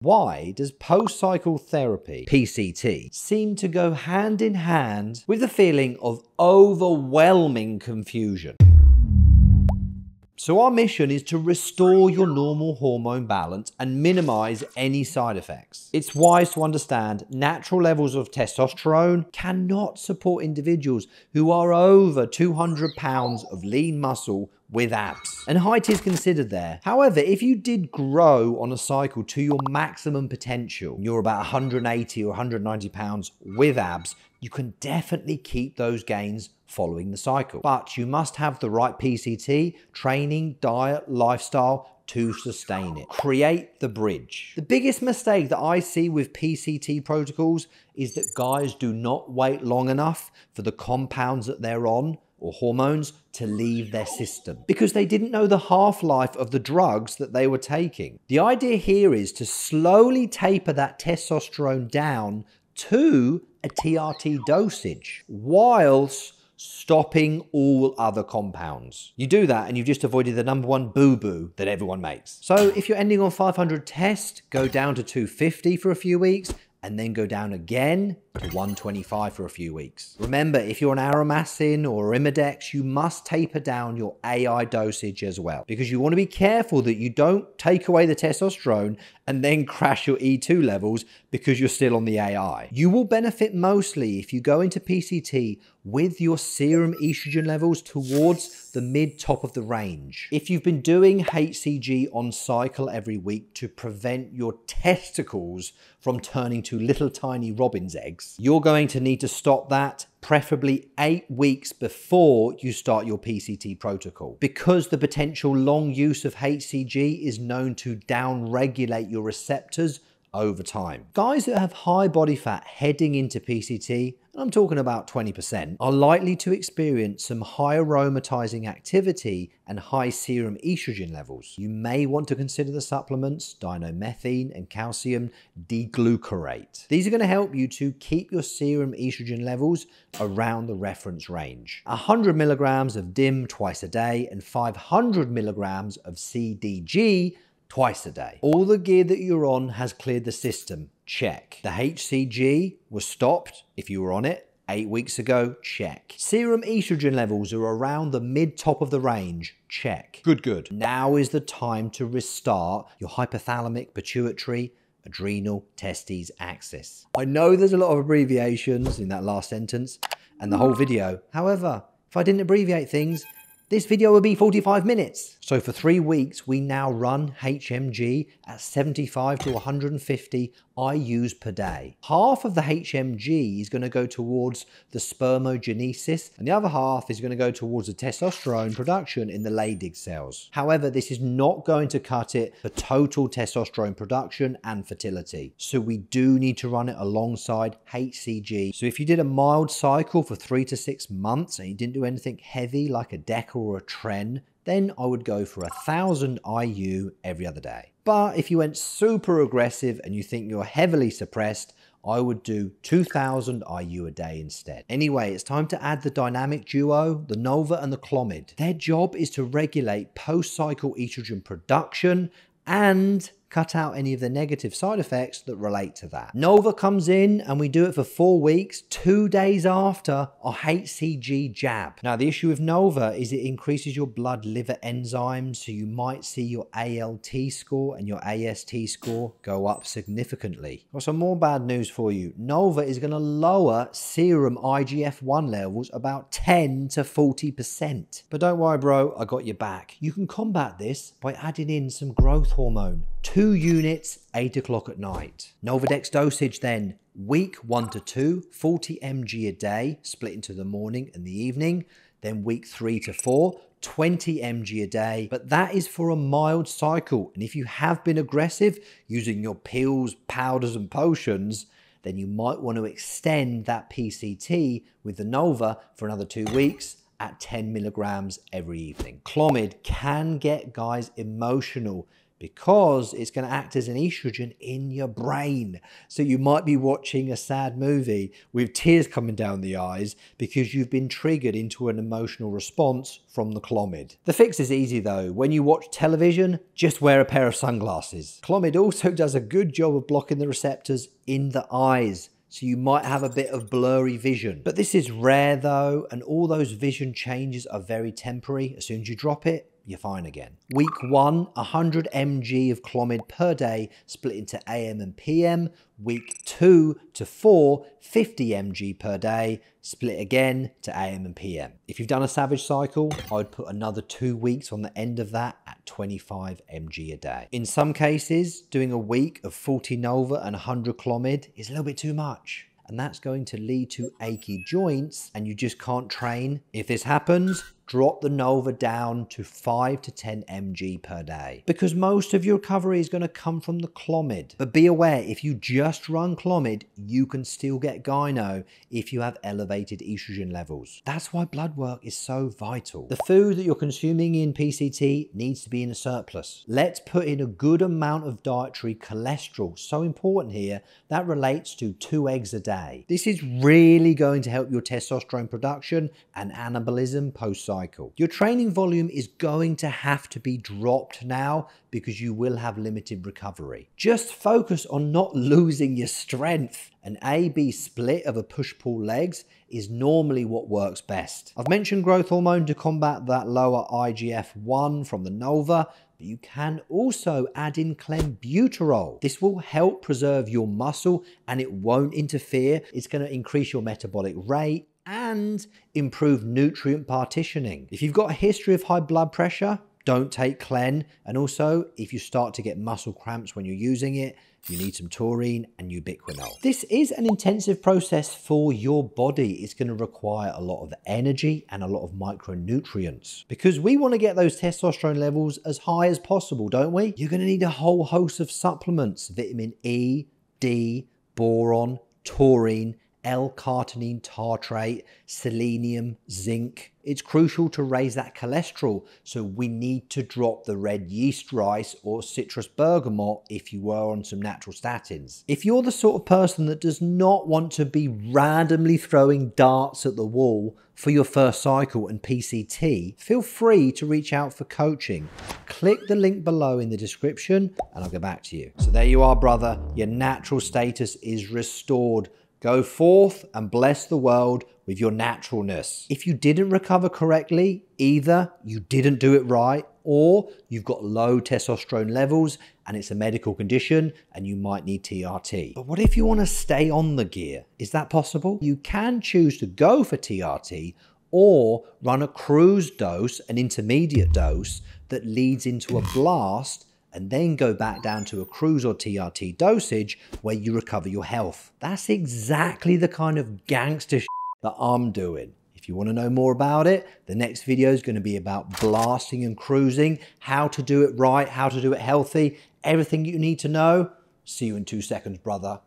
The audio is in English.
Why does post-cycle therapy, PCT, seem to go hand in hand with the feeling of overwhelming confusion? So our mission is to restore your normal hormone balance and minimize any side effects. It's wise to understand natural levels of testosterone cannot support individuals who are over 200 pounds of lean muscle with abs, and height is considered there. However, if you did grow on a cycle to your maximum potential, you're about 180 or 190 pounds with abs, you can definitely keep those gains following the cycle. But you must have the right PCT, training, diet, lifestyle to sustain it. Create the bridge. The biggest mistake that I see with PCT protocols is that guys do not wait long enough for the compounds that they're on, or hormones, to leave their system because they didn't know the half-life of the drugs that they were taking. The idea here is to slowly taper that testosterone down to a TRT dosage whilst stopping all other compounds. You do that and you've just avoided the number one boo-boo that everyone makes. So if you're ending on 500 test, go down to 250 for a few weeks and then go down again to 125 for a few weeks. Remember, if you're on Aromatising or Imidex, you must taper down your AI dosage as well, because you want to be careful that you don't take away the testosterone and then crash your E2 levels because you're still on the AI. You will benefit mostly if you go into PCT with your serum estrogen levels towards the mid-top of the range. If you've been doing HCG on cycle every week to prevent your testicles from turning to little tiny robin's eggs, you're going to need to stop that preferably 8 weeks before you start your PCT protocol, because the potential long use of HCG is known to downregulate your receptors over time. Guys that have high body fat heading into PCT, and I'm talking about 20%, are likely to experience some high aromatizing activity and high serum estrogen levels. You may want to consider the supplements dinomethane and calcium D-glucarate. These are going to help you to keep your serum estrogen levels around the reference range. 100 milligrams of DIM twice a day and 500 milligrams of CDG twice a day. All the gear that you're on has cleared the system. Check. The HCG was stopped if you were on it 8 weeks ago. Check. Serum estrogen levels are around the mid-top of the range. Check. Good. Now is the time to restart your hypothalamic, pituitary, adrenal, testes axis. I know there's a lot of abbreviations in that last sentence and the whole video. However, if I didn't abbreviate things, this video will be 45 minutes. So for 3 weeks, we now run HMG at 75 to 150 IUs per day. Half of the HMG is going to go towards the spermogenesis, and the other half is going to go towards the testosterone production in the Leydig cells. However, this is not going to cut it for total testosterone production and fertility. So we do need to run it alongside HCG. So if you did a mild cycle for 3 to 6 months and you didn't do anything heavy like a DECA or a TREN, then I would go for 1000 IU every other day. But if you went super aggressive and you think you're heavily suppressed, I would do 2000 IU a day instead. Anyway, it's time to add the dynamic duo, the Nolva and the Clomid. Their job is to regulate post-cycle estrogen production and cut out any of the negative side effects that relate to that. Nolva comes in and we do it for 4 weeks, 2 days after our HCG jab. Now, the issue with Nolva is it increases your blood liver enzymes, so you might see your ALT score and your AST score go up significantly. Got some more bad news for you. Nolva is going to lower serum IGF-1 levels about 10 to 40%. But don't worry, bro, I got your back. You can combat this by adding in some growth hormone. 2 units, 8 o'clock at night. Nolvadex dosage then, week 1 to 2, 40 mg a day, split into the morning and the evening. Then week 3 to 4, 20 mg a day, but that is for a mild cycle. And if you have been aggressive using your pills, powders and potions, then you might want to extend that PCT with the Nolva for another 2 weeks at 10 milligrams every evening. Clomid can get guys emotional because it's going to act as an estrogen in your brain. So you might be watching a sad movie with tears coming down the eyes because you've been triggered into an emotional response from the Clomid. The fix is easy though. When you watch television, just wear a pair of sunglasses. Clomid also does a good job of blocking the receptors in the eyes, so you might have a bit of blurry vision. But this is rare though, and all those vision changes are very temporary. As soon as you drop it, you're fine again. Week 1, 100 mg of Clomid per day split into AM and PM. Week 2 to 4, 50 mg per day split again to AM and PM. If you've done a savage cycle, I would put another 2 weeks on the end of that at 25 mg a day. In some cases, doing a week of 40 Nolva and 100 Clomid is a little bit too much, and that's going to lead to achy joints and you just can't train. If this happens, drop the Nolva down to 5 to 10 mg per day, because most of your recovery is going to come from the Clomid. But be aware, if you just run Clomid, you can still get gyno if you have elevated estrogen levels. That's why blood work is so vital. The food that you're consuming in PCT needs to be in a surplus. Let's put in a good amount of dietary cholesterol. So important here, that relates to 2 eggs a day. This is really going to help your testosterone production and anabolism post-cycle. Your training volume is going to have to be dropped now because you will have limited recovery. Just focus on not losing your strength. An A-B split of a push-pull legs is normally what works best. I've mentioned growth hormone to combat that lower IGF-1 from the Nolva, but you can also add in clenbuterol. This will help preserve your muscle and it won't interfere. It's going to increase your metabolic rate and improve nutrient partitioning. If you've got a history of high blood pressure, don't take Clen. And also, if you start to get muscle cramps when you're using it, you need some taurine and ubiquinol. This is an intensive process for your body. It's going to require a lot of energy and a lot of micronutrients because we want to get those testosterone levels as high as possible, don't we? You're going to need a whole host of supplements: vitamin E, D, boron, taurine, L-carnitine tartrate, selenium, zinc. It's crucial to raise that cholesterol, so we need to drop the red yeast rice or citrus bergamot if you were on some natural statins. If you're the sort of person that does not want to be randomly throwing darts at the wall for your first cycle and PCT, feel free to reach out for coaching. Click the link below in the description and I'll get back to you. So there you are, brother. Your natural status is restored. Go forth and bless the world with your naturalness. If you didn't recover correctly, either you didn't do it right or you've got low testosterone levels and it's a medical condition and you might need TRT. But what if you want to stay on the gear? Is that possible? You can choose to go for TRT or run a cruise dose, an intermediate dose that leads into a blast, and then go back down to a cruise or TRT dosage where you recover your health. That's exactly the kind of gangster shit that I'm doing. If you want to know more about it, the next video is going to be about blasting and cruising, how to do it right, how to do it healthy, everything you need to know. See you in 2 seconds, brother.